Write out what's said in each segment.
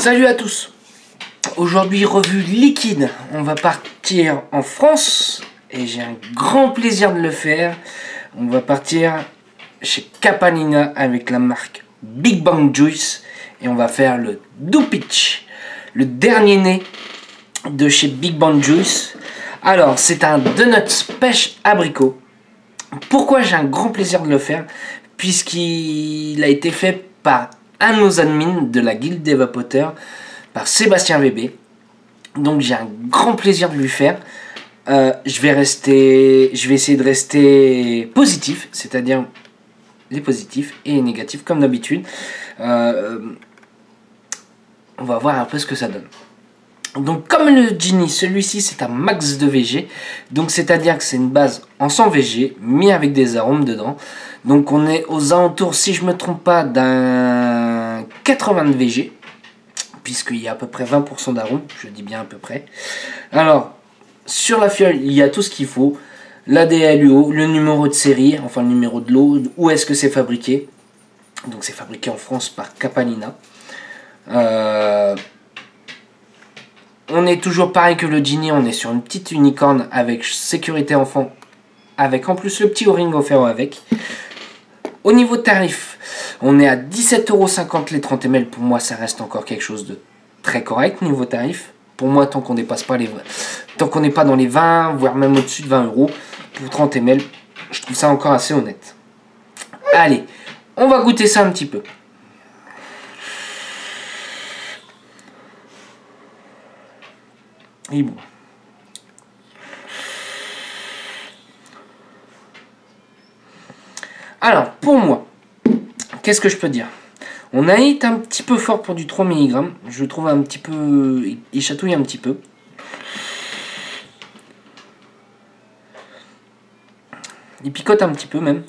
Salut à tous. Aujourd'hui revue liquide. On va partir en France et j'ai un grand plaisir de le faire. On va partir chez Capannina avec la marque Big Bang Juice et on va faire le Dupich, le dernier né de chez Big Bang Juice. Alors c'est un donuts pêche abricot. Pourquoi j'ai un grand plaisir de le faire? Puisqu'il a été fait par un de nos admins de la guilde des vapoteurs, par Sébastien VB. Donc j'ai un grand plaisir de lui faire. Je vais essayer de rester positif, c'est-à-dire les positifs et les négatifs comme d'habitude. On va voir un peu ce que ça donne. Donc comme le Genie, celui-ci c'est un max de VG, donc c'est-à-dire que c'est une base en 100 VG, mis avec des arômes dedans. Donc on est aux alentours, si je me trompe pas, d'un 80 de VG, puisqu'il y a à peu près 20% d'arômes, je dis bien à peu près. Alors, sur la fiole, il y a tout ce qu'il faut, l'ADLUO, le numéro de série, enfin le numéro de l'eau, où est-ce que c'est fabriqué. Donc c'est fabriqué en France par Capannina. On est toujours pareil que le Genie, on est sur une petite unicorne avec sécurité enfant, avec en plus le petit O-ring offert avec. Au niveau tarif, on est à 17,50 € les 30 ml. Pour moi, ça reste encore quelque chose de très correct niveau tarif. Pour moi, tant qu'on dépasse pas tant qu'on n'est pas dans les 20, voire même au-dessus de 20 € pour 30 ml, je trouve ça encore assez honnête. Allez, on va goûter ça un petit peu. Et bon. Alors, pour moi, qu'est-ce que je peux dire? On a été un petit peu fort pour du 3 mg. Je trouve un petit peu... Il chatouille un petit peu. Il picote un petit peu même.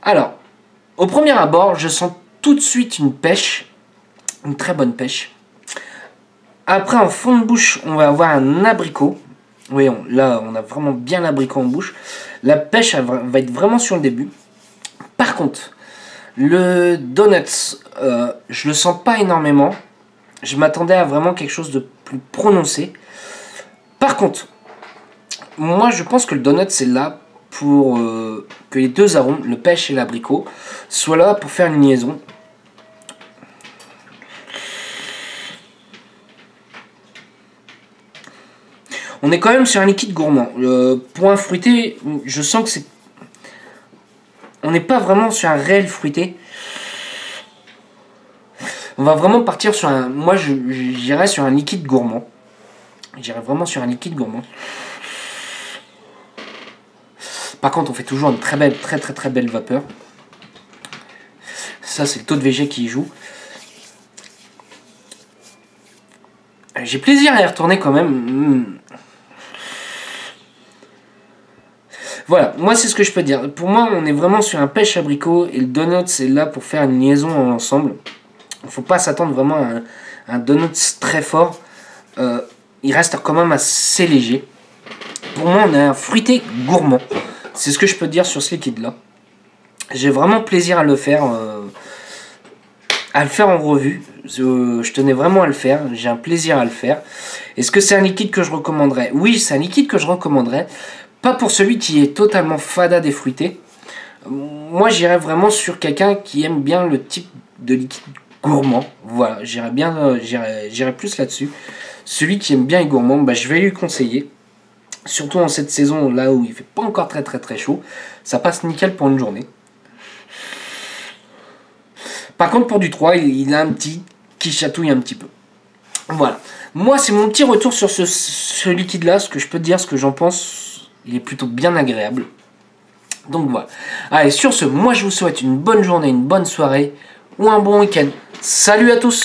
Alors, au premier abord, je sens tout de suite une pêche. Une très bonne pêche. Après, en fond de bouche, on va avoir un abricot. Oui, là, on a vraiment bien l'abricot en bouche. La pêche va être vraiment sur le début. Par contre, le donuts, je le sens pas énormément. Je m'attendais à vraiment quelque chose de plus prononcé. Par contre, moi, je pense que le donut, c'est là pour que les deux arômes, le pêche et l'abricot, soient là pour faire une liaison. On est quand même sur un liquide gourmand. Pour un fruité, je sens que c'est... On n'est pas vraiment sur un réel fruité. On va vraiment partir sur un... Moi, j'irais sur un liquide gourmand. J'irais vraiment sur un liquide gourmand. Par contre, on fait toujours une très belle vapeur. Ça, c'est le taux de VG qui y joue. J'ai plaisir à y retourner quand même. Voilà, moi c'est ce que je peux dire. Pour moi, on est vraiment sur un pêche abricot et le donut c'est là pour faire une liaison ensemble. Il ne faut pas s'attendre vraiment à un donut très fort. Il reste quand même assez léger. Pour moi, on a un fruité gourmand. C'est ce que je peux dire sur ce liquide là. J'ai vraiment plaisir à le faire. En revue. Je tenais vraiment à le faire. J'ai un plaisir à le faire. Est-ce que c'est un liquide que je recommanderais? Oui, c'est un liquide que je recommanderais. Pas pour celui qui est totalement fada des fruités. Moi, j'irais vraiment sur quelqu'un qui aime bien le type de liquide gourmand. Voilà, j'irais plus là-dessus. Celui qui aime bien les gourmands, bah, je vais lui conseiller. Surtout en cette saison là où il fait pas encore très chaud. Ça passe nickel pour une journée. Par contre, pour du 3, il a un petit qui chatouille un petit peu. Voilà. Moi, c'est mon petit retour sur ce liquide-là. Ce que je peux te dire, ce que j'en pense. Il est plutôt bien agréable. Donc voilà. Allez, sur ce, moi je vous souhaite une bonne journée, une bonne soirée ou un bon week-end. Salut à tous!